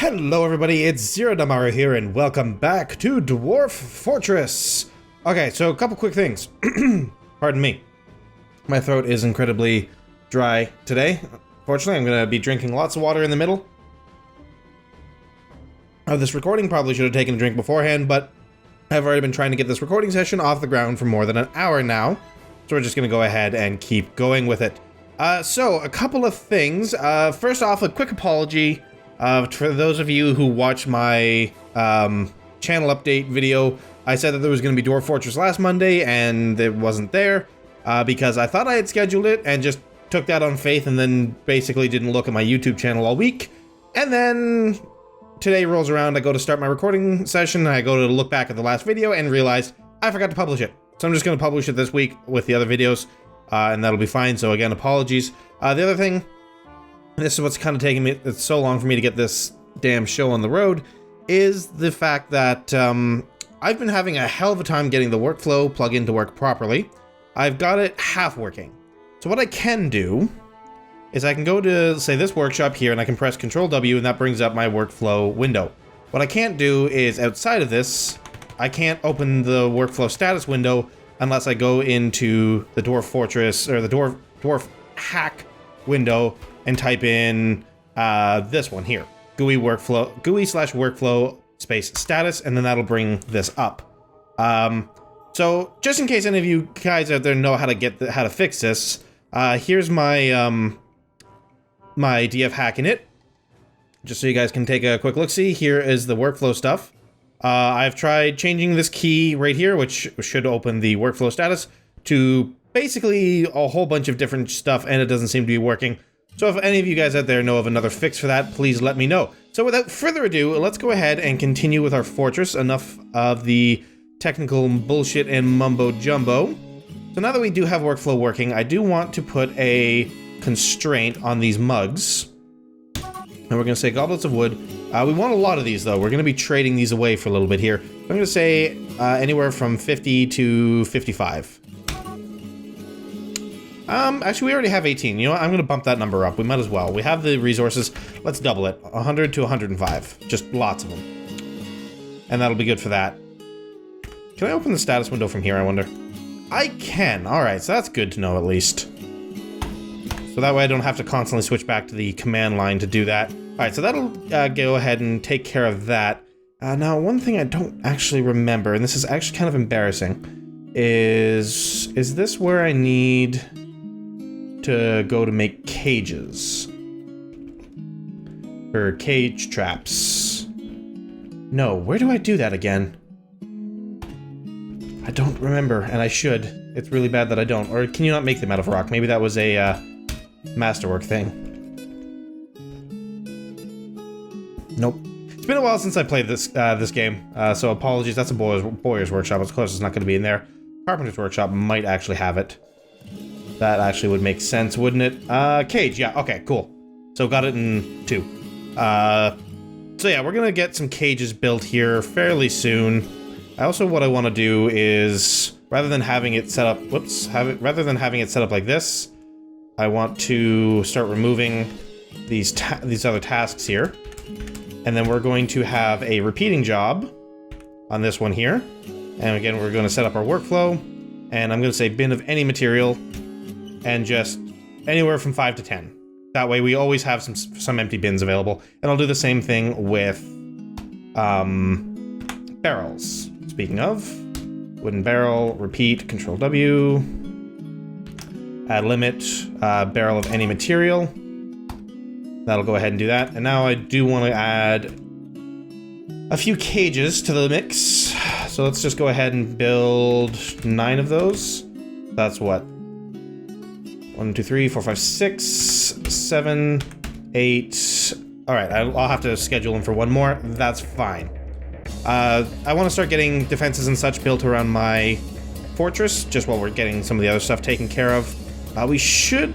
Hello everybody, it's Zerodaimaru here and welcome back to Dwarf Fortress! Okay, so a couple quick things. Pardon me. My throat is incredibly dry today. Fortunately, I'm gonna be drinking lots of water in the middle of this recording. Probably should have taken a drink beforehand, but I've already been trying to get this recording session off the ground for more than an hour now. So we're just gonna go ahead and keep going with it. So a couple of things. First off, a quick apology. For those of you who watched my channel update video, I said that there was going to be Dwarf Fortress last Monday, and it wasn't there because I thought I had scheduled it and just took that on faith and then basically didn't look at my YouTube channel all week. And then today rolls around, I go to start my recording session, and I go to look back at the last video and realize I forgot to publish it. So I'm just going to publish it this week with the other videos, and that'll be fine. So again, apologies. The other thing, this is what's kind of taking me so long for me to get this damn show on the road, is the fact that I've been having a hell of a time getting the workflow plugin to work properly. I've got it half working. So what I can do is I can go to, say, this workshop here, and I can press Control W, and that brings up my workflow window. What I can't do is, outside of this, I can't open the workflow status window unless I go into the Dwarf Fortress, or the Dwarf hack window, and type in this one here, GUI/workflow space status, and then that'll bring this up. So just in case any of you guys out there know how to fix this, here's my my DF hack in it, just so you guys can take a quick look. See, here is the workflow stuff. I've tried changing this key right here, which should open the workflow status, to basically a whole bunch of different stuff, and it doesn't seem to be working. So if any of you guys out there know of another fix for that, please let me know. So without further ado, let's go ahead and continue with our fortress. Enough of the technical bullshit and mumbo jumbo. So now that we do have workflow working, I do want to put a constraint on these mugs. And we're gonna say goblets of wood. We want a lot of these though. We're gonna be trading these away for a little bit here. I'm gonna say anywhere from 50 to 55. Actually, we already have 18. You know what? I'm gonna bump that number up. We might as well. We have the resources. Let's double it. 100 to 105. Just lots of them. And that'll be good for that. Can I open the status window from here, I wonder? I can. Alright, so that's good to know at least. So that way I don't have to constantly switch back to the command line to do that. Alright, so that'll go ahead and take care of that. Now, one thing I don't actually remember, and this is actually kind of embarrassing, is this where I need to go to make cages? Or cage traps? No, where do I do that again? I don't remember, and I should. It's really bad that I don't. Or can you not make them out of rock? Maybe that was a masterwork thing. Nope. It's been a while since I played this this game, so apologies. That's a Boyer's Workshop. Of course, it's not going to be in there. Carpenter's Workshop might actually have it. That actually would make sense, wouldn't it? Cage, yeah, okay, cool. So got it in 2. So yeah, we're gonna get some cages built here fairly soon. Also, what I want to do is, rather than having it set up, rather than having it set up like this, I want to start removing these other tasks here. And then we're going to have a repeating job on this one here. And again, we're going to set up our workflow. And I'm going to say bin of any material. And just anywhere from 5 to 10. That way we always have some empty bins available. And I'll do the same thing with barrels. Speaking of, wooden barrel, repeat, Control W, add limit, barrel of any material. That'll go ahead and do that. And now I do want to add a few cages to the mix. So let's just go ahead and build 9 of those. That's what? 1, 2, 3, 4, 5, 6, 7, 8. All right, I'll have to schedule them for one more. That's fine. I want to start getting defenses and such built around my fortress, just while we're getting some of the other stuff taken care of. We should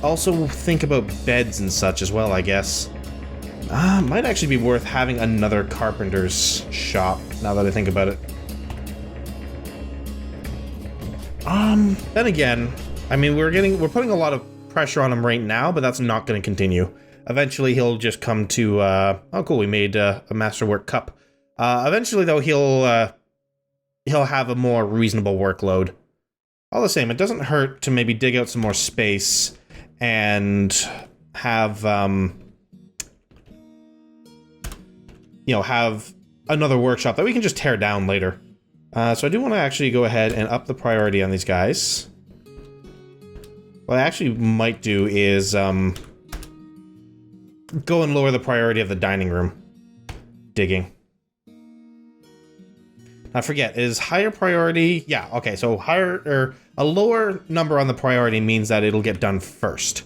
also think about beds and such as well, I guess. Might actually be worth having another carpenter's shop, now that I think about it. Then again, I mean, we're putting a lot of pressure on them right now, but that's not going to continue. Eventually, he'll just come to, oh cool, we made a masterwork cup. Eventually, though, he'll have a more reasonable workload. All the same, it doesn't hurt to maybe dig out some more space and have, you know, have another workshop that we can just tear down later. So I do want to actually go ahead and up the priority on these guys. What I actually might do is, go and lower the priority of the dining room. Digging. I forget, is higher priority... Yeah, okay, so higher, or a lower number on the priority means that it'll get done first.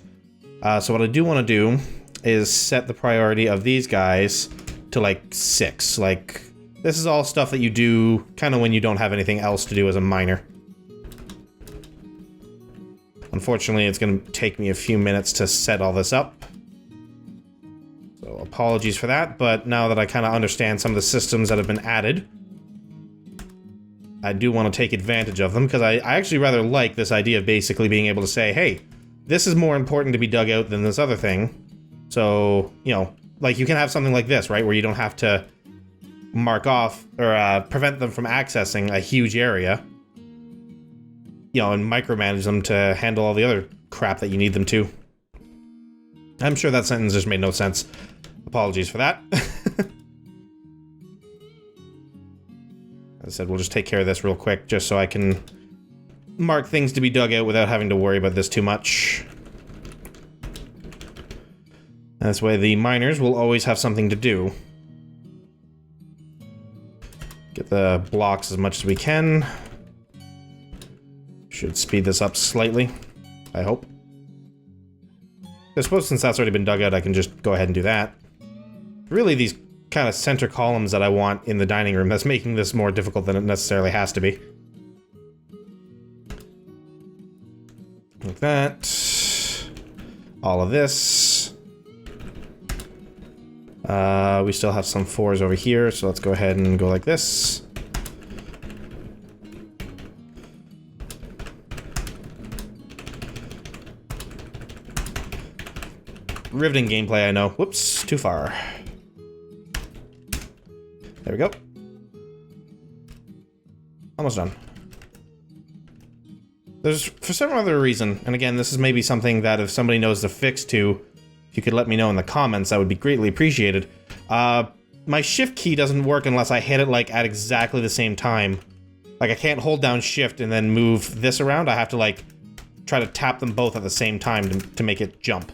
So what I do want to do is set the priority of these guys to, like, 6. Like, this is all stuff that you do kind of when you don't have anything else to do as a miner. Unfortunately, it's going to take me a few minutes to set all this up. So apologies for that, but now that I kind of understand some of the systems that have been added, I do want to take advantage of them, because I actually rather like this idea of basically being able to say, hey, this is more important to be dug out than this other thing. So, you know, like you can have something like this, right, where you don't have to mark off or prevent them from accessing a huge area, you know, and micromanage them to handle all the other crap that you need them to. I'm sure that sentence just made no sense. Apologies for that. As I said, we'll just take care of this real quick, just so I can mark things to be dug out without having to worry about this too much. This way the miners will always have something to do. Get the blocks as much as we can. Should speed this up slightly, I hope. I suppose since that's already been dug out, I can just go ahead and do that. Really, these kind of center columns that I want in the dining room that's making this more difficult than it necessarily has to be. Like that. All of this. We still have some 4s over here, so let's go ahead and go like this. Riveting gameplay, I know. Whoops, too far. There we go. Almost done. There's, for some other reason, and again, this is maybe something that if somebody knows the fix to, if you could let me know in the comments, that would be greatly appreciated. My shift key doesn't work unless I hit it, like, at exactly the same time. Like, I can't hold down shift and then move this around. I have to, like, try to tap them both at the same time to make it jump.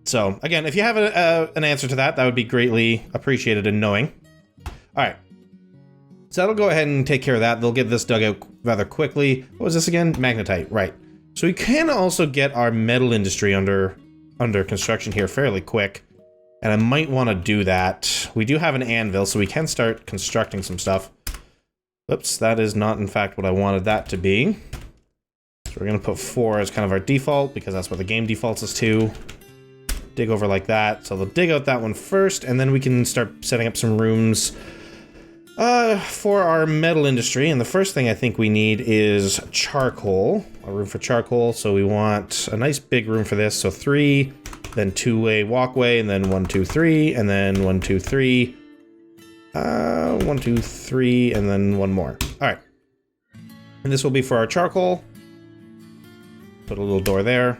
So, again, if you have an answer to that, that would be greatly appreciated in knowing. Alright. So that'll go ahead and take care of that. They'll get this dug out rather quickly. What was this again? Magnetite, right. So we can also get our metal industry under construction here fairly quick. And I might want to do that. We do have an anvil, so we can start constructing some stuff. Oops, that is not in fact what I wanted that to be. So we're going to put 4 as kind of our default, because that's what the game defaults us to. Dig over like that. So they'll dig out that one first, and then we can start setting up some rooms for our metal industry. And the first thing I think we need is charcoal. A room for charcoal. So we want a nice big room for this. So 3, then 2-way walkway, and then 1, 2, 3, and then 1, 2, 3. 1, 2, 3, and then 1 more. Alright. And this will be for our charcoal. Put a little door there.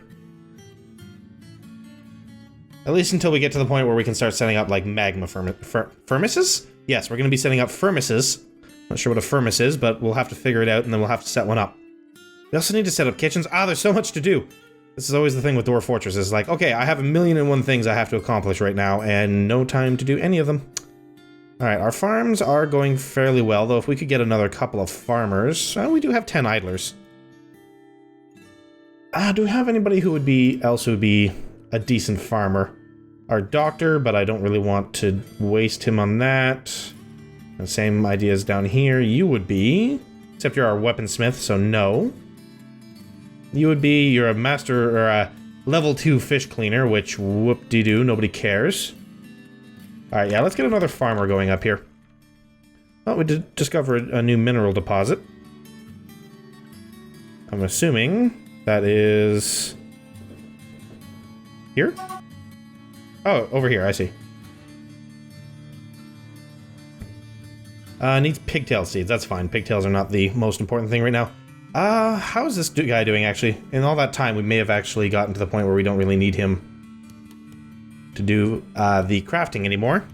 At least until we get to the point where we can start setting up, like, magma furnaces? Yes, we're going to be setting up furnaces. Not sure what a furnace is, but we'll have to figure it out, and then we'll have to set one up. We also need to set up kitchens. Ah, there's so much to do. This is always the thing with Dwarf Fortress. It's like, okay, I have 1,000,001 things I have to accomplish right now, and no time to do any of them. Alright, our farms are going fairly well, though if we could get another couple of farmers... we do have 10 idlers. Do we have anybody who would be... else who would be a decent farmer? Our doctor, but I don't really want to waste him on that. The same ideas down here. You would be... except you're our weaponsmith, so no. You would be... you're a master... or a level 2 fish cleaner, which whoop-de-doo, nobody cares. Alright, yeah, let's get another farmer going up here. Oh, we did discover a new mineral deposit. I'm assuming that is... here? Oh, over here, I see. Needs pigtail seeds. That's fine. Pigtails are not the most important thing right now. How is this guy doing, actually? In all that time, we may have actually gotten to the point where we don't really need him to do the crafting anymore.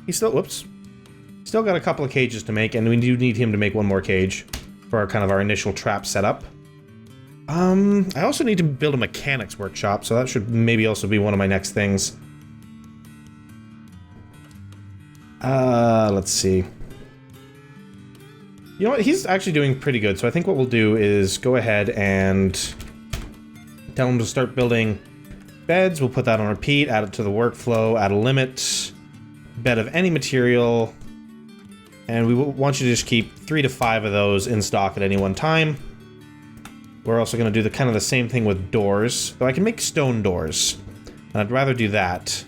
He's still... Whoops. Still got a couple of cages to make, and we do need him to make one more cage for our, kind of our initial trap setup. I also need to build a mechanics workshop, so that should maybe also be one of my next things. Let's see. You know what? He's actually doing pretty good, so I think what we'll do is go ahead and tell him to start building beds. We'll put that on repeat, add it to the workflow, add a limit, bed of any material, and we want you to just keep 3 to 5 of those in stock at any one time. We're also going to do the kind of the same thing with doors, though I can make stone doors, and I'd rather do that.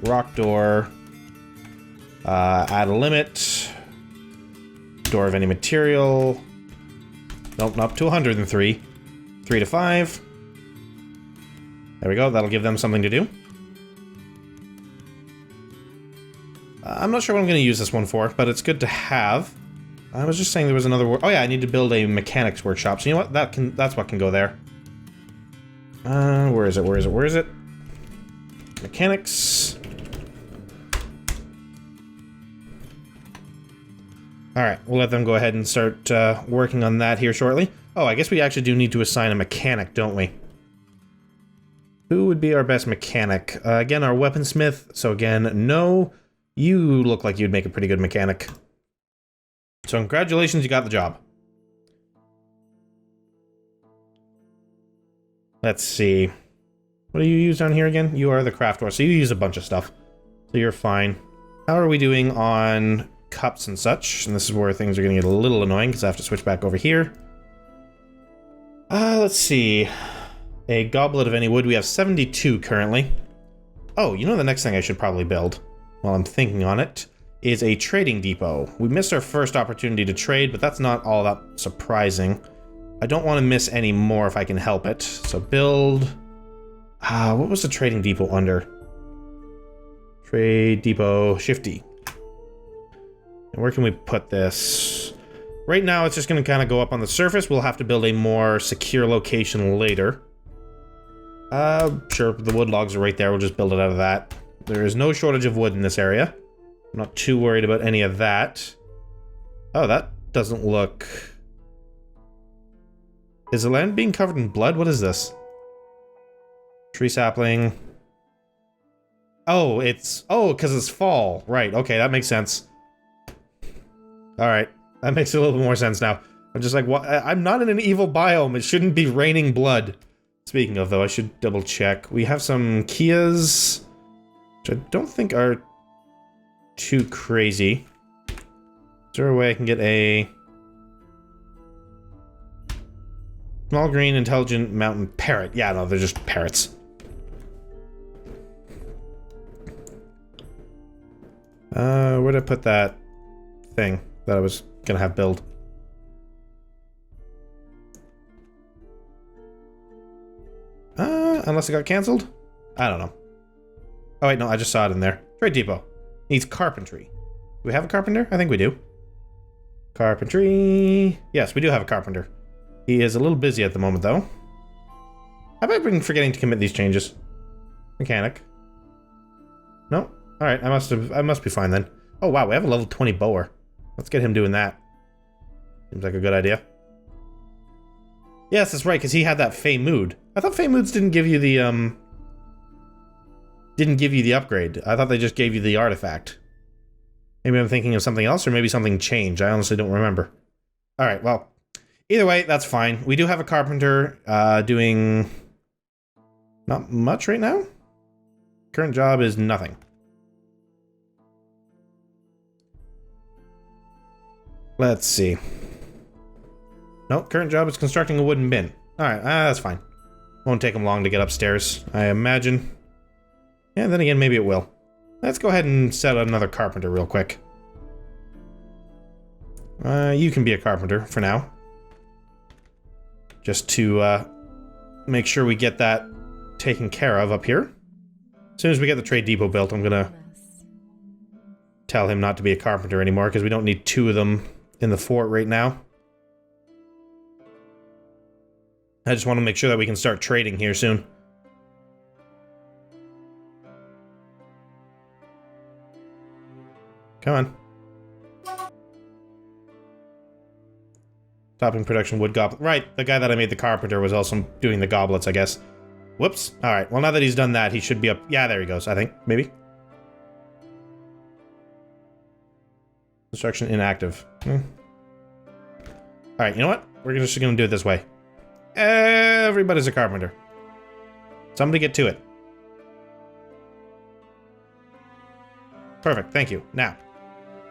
Rock door, add a limit, door of any material, nope, up to 103, 3 to 5. There we go, that'll give them something to do. I'm not sure what I'm going to use this one for, but it's good to have. I was just saying there was another oh yeah, I need to build a mechanics workshop, so you know what, that's what can go there. Where is it? Mechanics. Alright, we'll let them go ahead and start working on that here shortly. Oh, I guess we actually do need to assign a mechanic, don't we? Who would be our best mechanic? Again, our weaponsmith. So again, no. You look like you'd make a pretty good mechanic. So congratulations, you got the job. Let's see. What do you use down here again? You are the crafter, so you use a bunch of stuff. So you're fine. How are we doing on cups and such? And this is where things are going to get a little annoying because I have to switch back over here. Let's see. A goblet of any wood. We have 72 currently. Oh, you know the next thing I should probably build, while I'm thinking on it, is a trading depot. We missed our first opportunity to trade, but that's not all that surprising. I don't want to miss any more if I can help it. So build... what was the trading depot under? Trade depot Shifty. And where can we put this? Right now it's just going to kind of go up on the surface. We'll have to build a more secure location later. Sure, the wood logs are right there. We'll just build it out of that. There is no shortage of wood in this area. I'm not too worried about any of that. Oh, that doesn't look... Is the land being covered in blood? What is this? Tree sapling. Oh, it's... Oh, because it's fall. Right, okay, that makes sense. Alright, that makes a little bit more sense now. I'm just like, what? I'm not in an evil biome. It shouldn't be raining blood. Speaking of, though, I should double check. We have some Kias, which I don't think are too crazy. Is there a way I can get a small green intelligent mountain parrot? Yeah, no, they're just parrots. Where'd I put that thing that I was gonna have build? Unless it got cancelled? I don't know. Oh wait, no, I just saw it in there. Trade depot. Needs carpentry. Do we have a carpenter? I think we do. Carpentry. Yes, we do have a carpenter. He is a little busy at the moment, though. Have I been forgetting to commit these changes? Mechanic. No? Alright, I must be fine then. Oh wow, we have a level 20 bower. Let's get him doing that. Seems like a good idea. Yes, that's right, because he had that Fey Mood. I thought Fey Moods didn't give you the, upgrade. I thought they just gave you the artifact. Maybe I'm thinking of something else, or maybe something changed. I honestly don't remember. Alright, well, either way, that's fine. We do have a carpenter, doing not much right now. Current job is nothing. Let's see. Nope, current job is constructing a wooden bin. Alright, that's fine. Won't take him long to get upstairs, I imagine. Yeah, then again, maybe it will. Let's go ahead and set another carpenter real quick. You can be a carpenter for now. Just to make sure we get that taken care of up here. As soon as we get the trade depot built, I'm gonna tell him not to be a carpenter anymore, because we don't need 2 of them in the fort right now. I just want to make sure that we can start trading here soon. Come on. Stopping production wood goblet. Right, the guy that I made the carpenter was also doing the goblets, I guess. Whoops. Alright, well now that he's done that, he should be up. Yeah, there he goes, I think. Maybe. Construction inactive. Alright, you know what? We're just gonna do it this way. Everybody's a carpenter. Somebody get to it. Perfect, thank you. Now,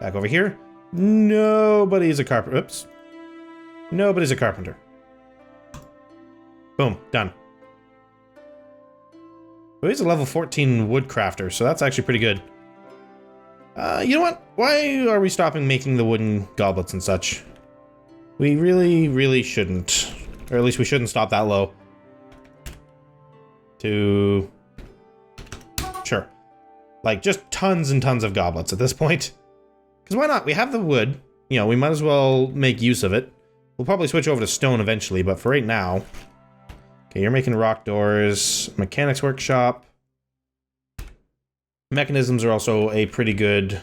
back over here. Nobody's a carpenter. Oops. Nobody's a carpenter. Boom, done. Well, he's a level 14 woodcrafter, so that's actually pretty good. You know what? Why are we stopping making the wooden goblets and such? We really, really shouldn't. Or at least we shouldn't stop that low. Sure. Like, just tons and tons of goblets at this point. Because why not? We have the wood. You know, we might as well make use of it. We'll probably switch over to stone eventually, but for right now... Okay, you're making rock doors. Mechanics workshop. Mechanisms are also a pretty good...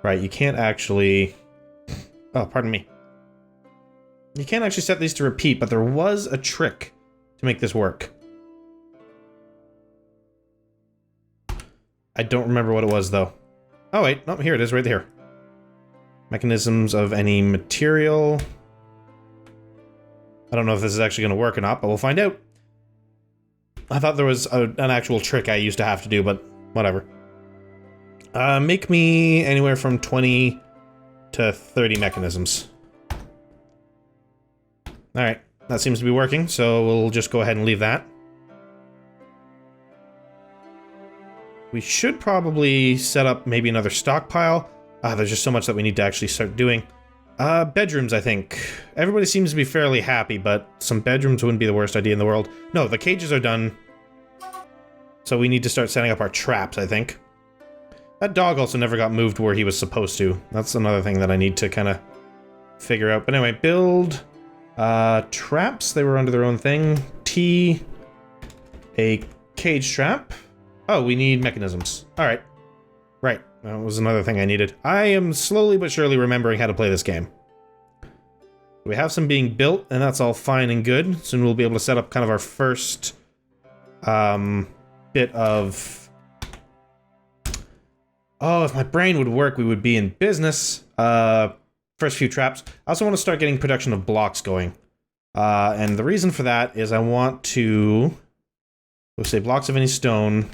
Right, you can't actually... Oh, pardon me. You can't actually set these to repeat, but there was a trick to make this work. I don't remember what it was, though. Oh, wait. No, here it is, right here. Mechanisms of any material. I don't know if this is actually going to work or not, but we'll find out. I thought there was an actual trick I used to have to do, but whatever. Make me anywhere from 20 to 30 mechanisms. Alright, that seems to be working, so we'll just go ahead and leave that. We should probably set up maybe another stockpile. There's just so much that we need to actually start doing. Bedrooms, I think. Everybody seems to be fairly happy, but some bedrooms wouldn't be the worst idea in the world. No, the cages are done. So we need to start setting up our traps, I think. That dog also never got moved where he was supposed to. That's another thing that I need to kind of figure out. But anyway, build traps. They were under their own thing. A cage trap. Oh, we need mechanisms. All right. Right. That was another thing I needed. I am slowly but surely remembering how to play this game. We have some being built, and that's all fine and good. Soon we'll be able to set up kind of our first bit of... Oh, if my brain would work, we would be in business. First few traps. I also want to start getting production of blocks going. And the reason for that is I want to... We'll say blocks of any stone.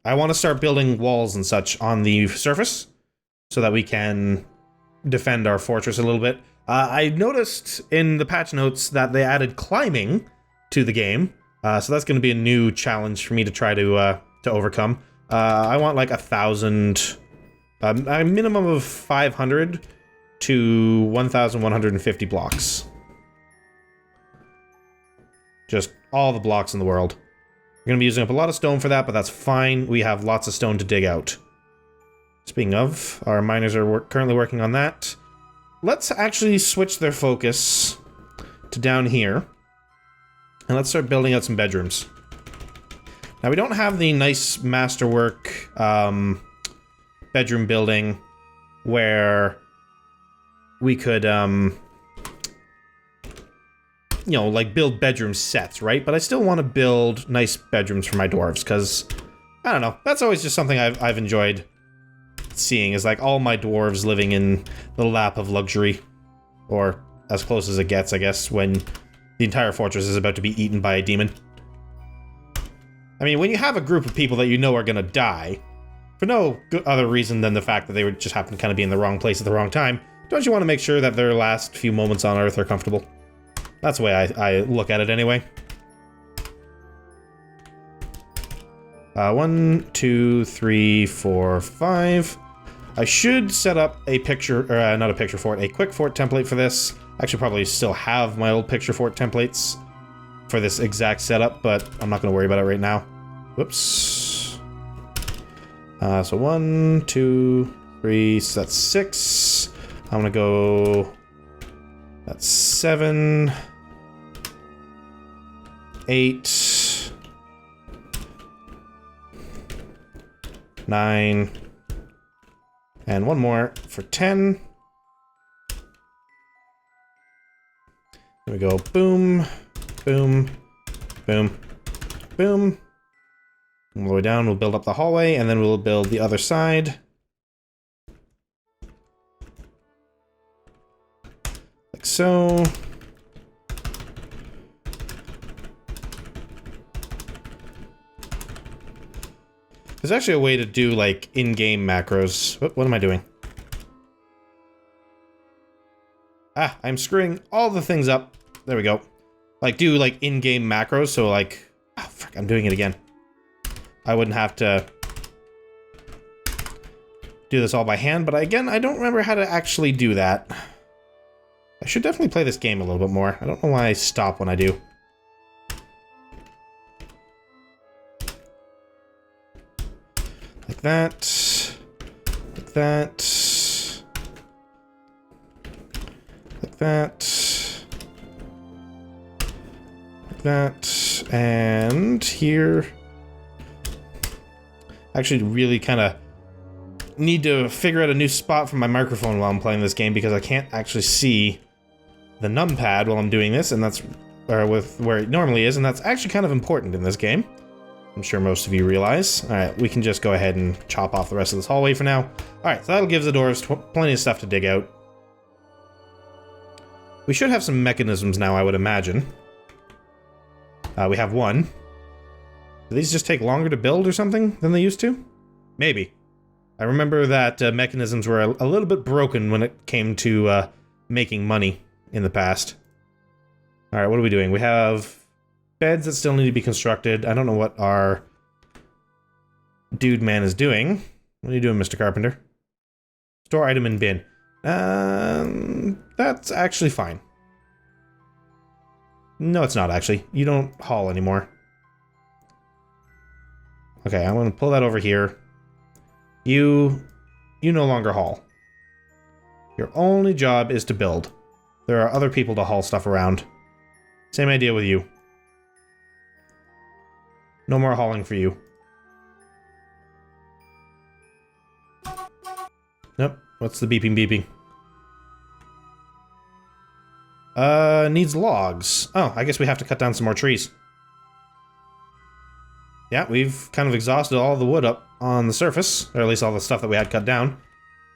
I want to start building walls and such on the surface so that we can defend our fortress a little bit. I noticed in the patch notes that they added climbing to the game, so that's going to be a new challenge for me to try to overcome. I want like 1,000, a minimum of 500 to 1,150 blocks. Just all the blocks in the world. We're going to be using up a lot of stone for that, but that's fine. We have lots of stone to dig out. Speaking of, our miners are currently working on that. Let's actually switch their focus to down here. And let's start building out some bedrooms. Now, we don't have the nice masterwork bedroom building where we could, you know, like build bedroom sets, right? But I still want to build nice bedrooms for my dwarves, because, I don't know, that's always just something I've enjoyed seeing, is like all my dwarves living in the lap of luxury. Or as close as it gets, I guess, when the entire fortress is about to be eaten by a demon. I mean, when you have a group of people that you know are gonna die, for no other reason than the fact that they would just happen to kind of be in the wrong place at the wrong time, don't you want to make sure that their last few moments on Earth are comfortable? That's the way I look at it anyway. 1, 2, 3, 4, 5. I should set up a picture, or not a picture fort, a quick fort template for this. I actually probably still have my old picture fort templates for this exact setup, but I'm not going to worry about it right now. Whoops. So 1, 2, 3, so that's 6. I'm going to go... That's 7, 8, 9, and one more for 10. There we go. Boom, boom, boom, boom. All the way down, we'll build up the hallway, and then we'll build the other side. Like so. There's actually a way to do, like, in-game macros. What am I doing? Ah, I'm screwing all the things up. There we go. Like, do, like, in-game macros, so, like... Oh, frick, I'm doing it again. I wouldn't have to do this all by hand, but again, I don't remember how to actually do that. I should definitely play this game a little bit more. I don't know why I stop when I do. Like that. Like that. Like that. Like that. And here. I actually really kind of need to figure out a new spot for my microphone while I'm playing this game because I can't actually see the numpad while I'm doing this, and that's with where it normally is, and that's actually kind of important in this game. I'm sure most of you realize. Alright, we can just go ahead and chop off the rest of this hallway for now. Alright, so that'll give the dwarves plenty of stuff to dig out. We should have some mechanisms now, I would imagine. We have one. Do these just take longer to build or something than they used to? Maybe. I remember that mechanisms were a little bit broken when it came to making money in the past. Alright, what are we doing? We have beds that still need to be constructed. I don't know what our dude man is doing. What are you doing, Mr. Carpenter? Store item in bin. That's actually fine. No, it's not actually. You don't haul anymore. Okay, I'm gonna pull that over here. You no longer haul. Your only job is to build. There are other people to haul stuff around. Same idea with you. No more hauling for you. Nope. What's the beeping beeping? Needs logs. Oh, I guess we have to cut down some more trees. Yeah, we've kind of exhausted all the wood up on the surface, or at least all the stuff that we had cut down.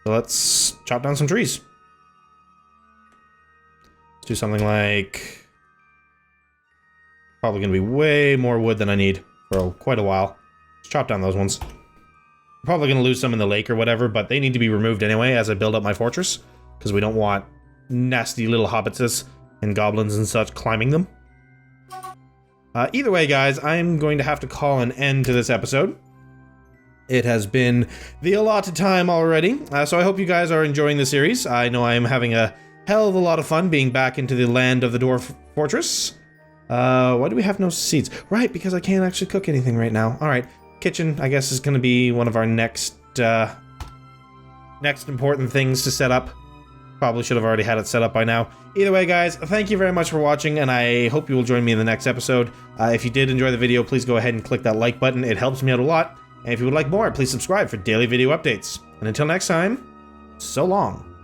So let's chop down some trees. Let's do something like... Probably gonna be way more wood than I need for quite a while. Let's chop down those ones. I'm probably gonna lose some in the lake or whatever, but they need to be removed anyway as I build up my fortress, because we don't want nasty little hobbitses and goblins and such climbing them. Either way, guys, I'm going to have to call an end to this episode. It has been the allotted time already, so I hope you guys are enjoying the series. I know I am having a hell of a lot of fun being back into the land of the Dwarf Fortress. Why do we have no seeds? Right, because I can't actually cook anything right now. Alright, kitchen, I guess, is going to be one of our next important things to set up. Probably should have already had it set up by now. Either way, guys, thank you very much for watching, and I hope you will join me in the next episode. If you did enjoy the video, please go ahead and click that like button. It helps me out a lot. And if you would like more, please subscribe for daily video updates. And until next time, so long.